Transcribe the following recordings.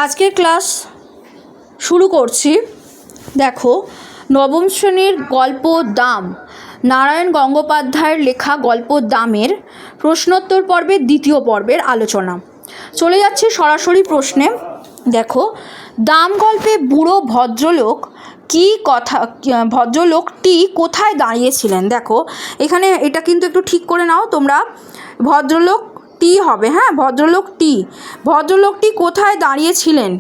আজকের ক্লাস শুরু করছি। দেখো, নবম শ্রেণীর গল্প দাম, নারায়ণ গঙ্গোপাধ্যায়ের লেখা গল্প দামের প্রশ্নোত্তর পর্বের দ্বিতীয় পর্বের আলোচনা। চলে যাচ্ছে সরাসরি প্রশ্নে। দেখো, দাম গল্পে বুড়ো ভদ্রলোকটি কোথায় দাঁড়িয়েছিলেন? দেখো এখানে এটা কিন্তু একটু ঠিক করে নাও তোমরা। ভদ্রলোকটি হবে, হ্যাঁ, ভদ্রলোকটি কোথায় দাঁড়িয়েছিলেন?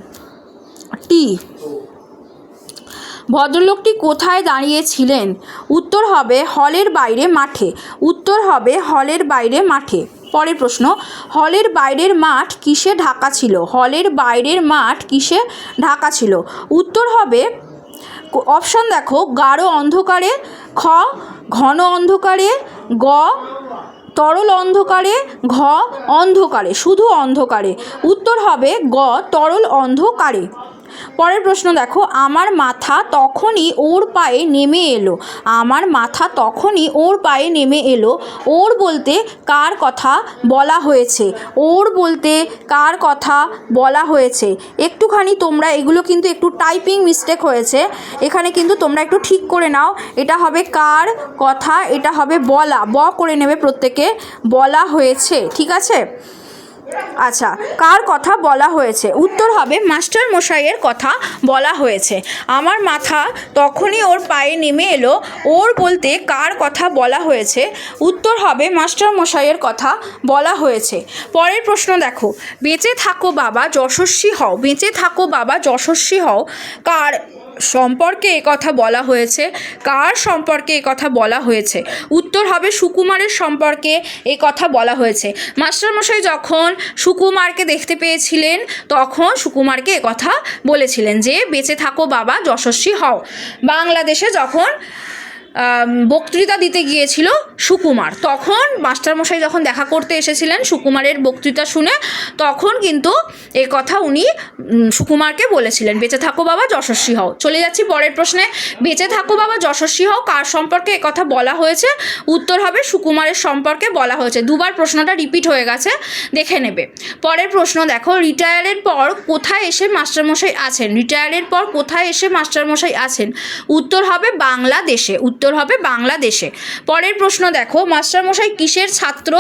ভদ্রলোকটি কোথায় দাঁড়িয়েছিলেন? উত্তর হবে হলের বাইরে মাঠে। পরের প্রশ্ন, হলের বাইরের মাঠ কিসে ঢাকা ছিল? উত্তর হবে অপশান দেখো, গাঢ় অন্ধকারে, খ ঘন অন্ধকারে, গ তরল অন্ধকারে, ঘ অন্ধকারে, শুধু অন্ধকারে। উত্তর হবে গ তরল অন্ধকারে। পরের প্রশ্ন দেখো, আমার মাথা তখনই ওর পায়ে নেমে এলো। ওর বলতে কার কথা বলা হয়েছে? একটুখানি তোমরা এগুলো কিন্তু একটু টাইপিং মিস্টেক হয়েছে, এখানে কিন্তু তোমরা একটু ঠিক করে নাও। এটা হবে কার কথা, এটা হবে বলা, করে নেবে প্রত্যেকে, বলা হয়েছে, ঠিক আছে? আচ্ছা, কার কথা বলা হয়েছে? উত্তর হবে মাস্টার মশাইয়ের কথা বলা হয়েছে। আমার মাথা তখনই ওর পায়ে নেমে এলো, ওর বলতে কার কথা বলা হয়েছে? উত্তর হবে মাস্টার মশাইয়ের কথা বলা হয়েছে। পরের প্রশ্ন দেখো, বেঁচে থাকো বাবা যশস্বী হও, কার সম্পর্কে কথা বলা হয়েছে? উত্তর হবে সুকুমারের সম্পর্কে কথা বলা হয়েছে। মাস্টারমশাই যখন সুকুমারকে দেখতে পেয়েছিলেন তখন সুকুমারকে কথা বলেছিলেন যে বেঁচে থাকো বাবা যশস্বী হও। বাংলাদেশে যখন বক্তৃতা দিতে গিয়েছিল সুকুমার, তখন মাস্টারমশাই যখন দেখা করতে এসেছিলেন সুকুমারের বক্তৃতা শুনে, তখন কিন্তু এ কথা উনি সুকুমারকে বলেছিলেন, বেঁচে থাকো বাবা যশস্বী হও। চলে যাচ্ছি পরের প্রশ্নে, বেঁচে থাকো বাবা যশস্বী হও কার সম্পর্কে এ কথা বলা হয়েছে? উত্তর হবে সুকুমারের সম্পর্কে বলা হয়েছে। দুবার প্রশ্নটা রিপিট হয়ে গেছে, দেখে নেবে। পরের প্রশ্ন দেখো, রিটায়ারের পর কোথায় এসে মাস্টারমশাই আছেন? উত্তর হবে বাংলাদেশে। পরের প্রশ্ন দেখো, মাস্টারমশাই কিসের ছাত্র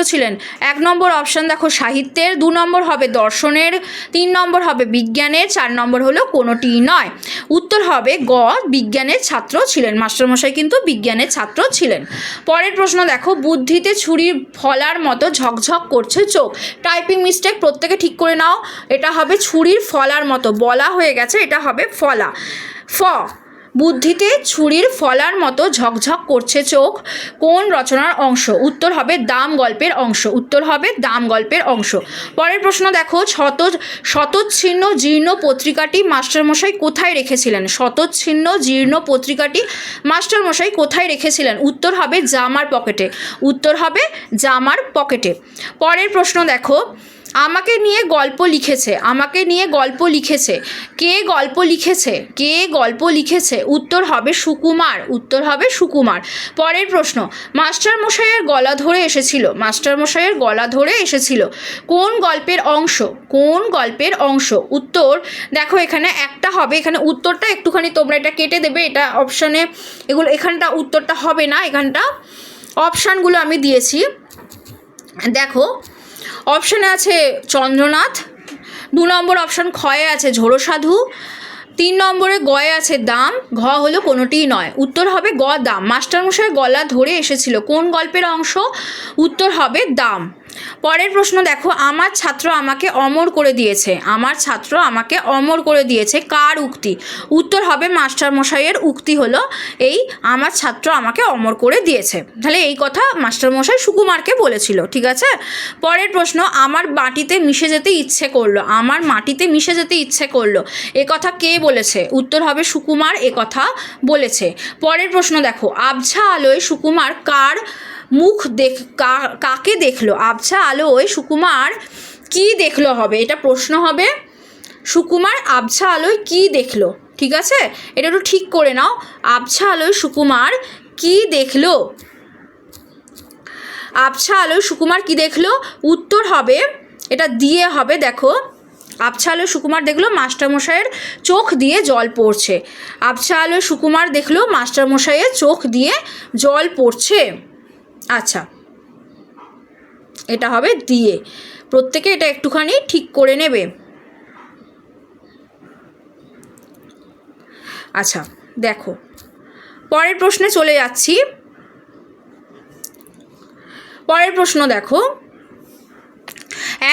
ছিলেন? 1 নম্বর অপশান দেখো সাহিত্যের, 2 নম্বর হবে দর্শনের, 3 নম্বর হবে বিজ্ঞানের, 4 নম্বর হলো কোনোটিই নয়। উত্তর হবে গ বিজ্ঞানের ছাত্র ছিলেন। মাস্টারমশাই কিন্তু বিজ্ঞানের ছাত্র ছিলেন। পরের প্রশ্ন দেখো, বুদ্ধিতে ছুরির ফলার মতো ঝকঝক করছে চোখ। টাইপিং মিস্টেক, প্রত্যেকে ঠিক করে নাও। এটা হবে ছুরির ফলার মতো, বলা হয়ে গেছে, এটা হবে ফলা। বুদ্ধিতে ছুরির ফলার মতো ঝকঝক করছে চোখ কোন রচনার অংশ? উত্তর হবে দাম গল্পের অংশ। পরের প্রশ্ন দেখো, শতচ্ছিন্ন জীর্ণ পত্রিকাটি মাস্টারমশাই কোথায় রেখেছিলেন? উত্তর হবে জামার পকেটে। পরের প্রশ্ন দেখো, আমাকে নিয়ে গল্প লিখেছে, কে গল্প লিখেছে? উত্তর হবে সুকুমার। পরের প্রশ্ন, মাস্টারমশাইয়ের গলা ধরে এসেছিল, কোন গল্পের অংশ? উত্তর দেখো এখানে একটা হবে, এখানে উত্তরটা একটুখানি তোমরা এটা কেটে দেবে, এটা অপশানে এগুলো, এখানটা উত্তরটা হবে না, এখানটা অপশানগুলো আমি দিয়েছি। দেখো অপশানে আছে চন্দ্রনাথ, 2 নম্বর অপশান খয়ে আছে ঝোড়ো সাধু, 3 নম্বরে গয়ে আছে দাম, ঘ হলো কোনোটিই নয়। উত্তর হবে গ দাম। মাস্টারমশাই গলা ধরে এসেছিল কোন গল্পের অংশ? উত্তর হবে দাম। পরের প্রশ্ন দেখো, আমার ছাত্র আমাকে অমর করে দিয়েছে, কার উক্তি? উত্তর হবে মাস্টারমশাইয়ের উক্তি হলো এই, আমার ছাত্র আমাকে অমর করে দিয়েছে। তাহলে এই কথা মাস্টারমশাই সুকুমারকে বলেছিল, ঠিক আছে? পরের প্রশ্ন, আমার মাটিতে মিশে যেতে ইচ্ছে করলো, এ কথা কে বলেছে? উত্তর হবে সুকুমার এ কথা বলেছে। পরের প্রশ্ন দেখো, আবছা আলোয় সুকুমার কাকে দেখলো? আবছা আলোয় সুকুমার কি দেখলো হবে, এটা প্রশ্ন হবে। সুকুমার আবছা আলোয় কি দেখলো, ঠিক আছে? এটা একটু ঠিক করে নাও, আবছা আলোয় সুকুমার কি দেখলো? উত্তর হবে এটা দিয়ে হবে, দেখো আবছা আলো সুকুমার দেখলো মাস্টারমশাইয়ের চোখ দিয়ে জল পড়ছে। আবছা আলো সুকুমার দেখলো মাস্টারমশাইয়ের চোখ দিয়ে জল পড়ছে। আচ্ছা, এটা হবে দিয়ে। প্রত্যেকে এটা একটুখানি ঠিক করে নেবে। আচ্ছা দেখো, পরের প্রশ্নে চলে যাচ্ছি। পরের প্রশ্ন দেখো,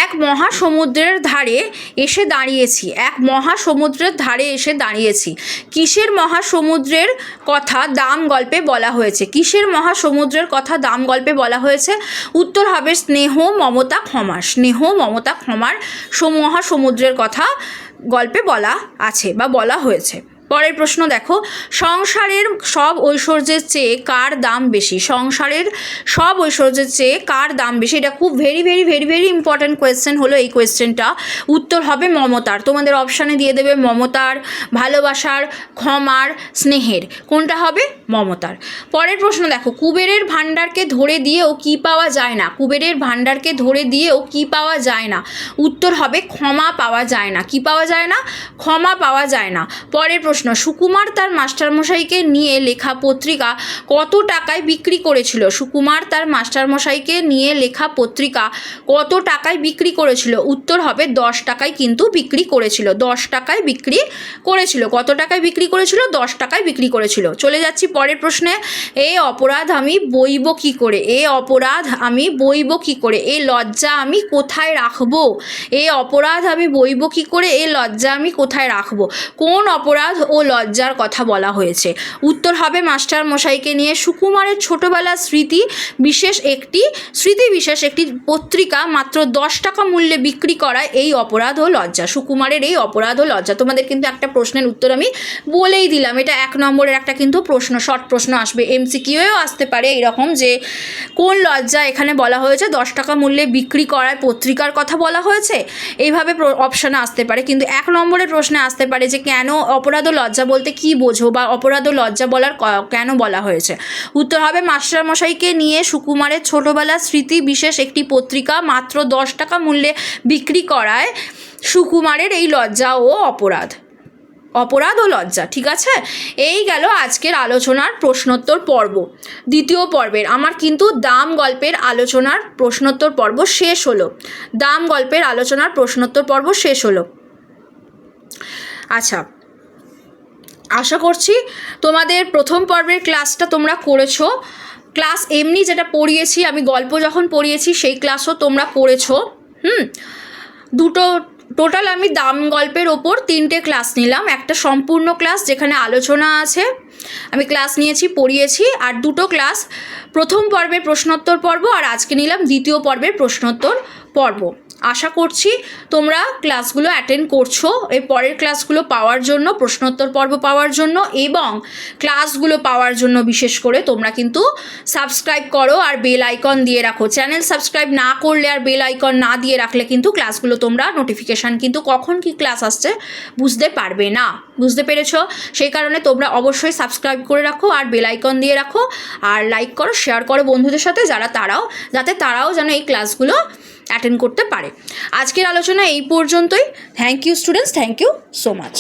এক মহাসমুদ্রের ধারে এসে দাঁড়িয়েছি। এক মহাসমুদ্রের ধারে এসে দাঁড়িয়েছি। কিসের মহাসমুদ্রের কথা দাম গল্পে বলা হয়েছে? কিসের মহাসমুদ্রের কথা দাম গল্পে বলা হয়েছে? উত্তর হবে স্নেহ মমতা ক্ষমার। স্নেহ মমতা ক্ষমার মহাসমুদ্রের কথা গল্পে বলা আছে বা বলা হয়েছে। পরের প্রশ্ন দেখো, সংসারের সব ঐশ্বর্যের চেয়ে কার দাম বেশি? সংসারের সব ঐশ্বর্যের চেয়ে কার দাম বেশি? এটা খুব very very very very important question হলো এই কোয়েশ্চেনটা। উত্তর হবে মমতার। তোমাদের অপশানে দিয়ে দেবে মমতার, ভালোবাসার, ক্ষমার, স্নেহের। কোনটা হবে? মমতার। পরের প্রশ্ন দেখো, কুবেরের ভাণ্ডারকে ধরে দিয়েও কি পাওয়া যায় না? কুবেরের ভাণ্ডারকে ধরে দিয়েও কি পাওয়া যায় না? উত্তর হবে ক্ষমা পাওয়া যায় না। কি পাওয়া যায় না? ক্ষমা পাওয়া যায় না। পরের প্রশ্ন, সুকুমার তার মাস্টারমশাইকে নিয়ে লেখা পত্রিকা কত টাকায় বিক্রি করেছিল? সুকুমার তার মাস্টারমশাইকে নিয়ে লেখা পত্রিকা কত টাকায় বিক্রি করেছিল? উত্তর হবে 10 টাকায় কিন্তু বিক্রি করেছিল। 10 টাকায় বিক্রি করেছিল। কত টাকায় বিক্রি করেছিল? 10 টাকায় বিক্রি করেছিল। চলে যাচ্ছি পরের প্রশ্নে। এ অপরাধ আমি বইব কি করে? এ অপরাধ আমি বইব কি করে? এ লজ্জা আমি কোথায় রাখবো? এ অপরাধ আমি বইব কি করে? এ লজ্জা আমি কোথায় রাখবো? কোন অপরাধ ও লজ্জার কথা বলা হয়েছে? উত্তর হবে মাস্টার মশাইকে নিয়ে সুকুমারের ছোটবেলার স্মৃতি বিশেষ একটি পত্রিকা মাত্র 10 টাকা মূল্যে বিক্রি করায় এই অপরাধ ও লজ্জা। সুকুমারের এই অপরাধ ও লজ্জা। তোমাদের কিন্তু একটা প্রশ্নের উত্তর আমি বলেই দিলাম। এটা 1 নম্বরের একটা কিন্তু প্রশ্ন, শর্ট প্রশ্ন আসবে, MCQও আসতে পারে এরকম, যে কোন লজ্জা এখানে বলা হয়েছে? 10 টাকা মূল্যে বিক্রি করার পত্রিকার কথা বলা হয়েছে। এইভাবে অপশানে আসতে পারে। কিন্তু 1 নম্বরের প্রশ্নে আসতে পারে যে কেন অপরাধ ও লজ্জা বলতে কি বোঝো, বা অপরাধ ও লজ্জা বলার কেন বলা হয়েছে? উত্তর হবে মাস্টারমশাইকে নিয়ে সুকুমারের ছোটবেলার স্মৃতি বিশেষ একটি পত্রিকা মাত্র 10 টাকা মূল্যে বিক্রি করায় সুকুমারের এই লজ্জা ও অপরাধ ও লজ্জা। ঠিক আছে, এই গেল আজকের আলোচনার প্রশ্নোত্তর পর্ব। দ্বিতীয় পর্বের আমার কিন্তু দাম গল্পের আলোচনার প্রশ্নোত্তর পর্ব শেষ হলো। দাম গল্পের আলোচনার প্রশ্নোত্তর পর্ব শেষ হলো। আচ্ছা, আশা করছি তোমাদের প্রথম পর্বের ক্লাসটা তোমরা করেছো। ক্লাস এমনি যেটা পড়িয়েছি আমি, গল্প যখন পড়িয়েছি সেই ক্লাসও তোমরা করেছো। দুটো টোটাল আমি দাম গল্পের ওপর 3টে ক্লাস নিলাম। একটা সম্পূর্ণ ক্লাস যেখানে আলোচনা আছে, আমি ক্লাস নিয়েছি, পড়িয়েছি, আর 2টো ক্লাস প্রথম পর্বের প্রশ্নোত্তর পর্ব, আর আজকে নিলাম দ্বিতীয় পর্বের প্রশ্নোত্তর পর্ব। আশা করছি তোমরা ক্লাসগুলো অ্যাটেন্ড করছো এই পরের ক্লাসগুলো পাওয়ার জন্য, প্রশ্নোত্তর পর্ব পাওয়ার জন্য এবং ক্লাসগুলো পাওয়ার জন্য। বিশেষ করে তোমরা কিন্তু সাবস্ক্রাইব করো আর বেল আইকন দিয়ে রাখো। চ্যানেল সাবস্ক্রাইব না করলে আর বেল আইকন না দিয়ে রাখলে কিন্তু ক্লাসগুলো তোমরা নোটিফিকেশান কিন্তু কখন কি ক্লাস আসছে বুঝতে পারবে না। বুঝতে পেরেছ? সেই কারণে তোমরা অবশ্যই সাবস্ক্রাইব করে রাখো আর বেল আইকন দিয়ে রাখো, আর লাইক করো, শেয়ার করো বন্ধুদের সাথে, যাতে তারাও যেন এই ক্লাসগুলো অ্যাটেন্ড করতে পারে। আজকের আলোচনা এই পর্যন্তই। Thank you students, thank you so much.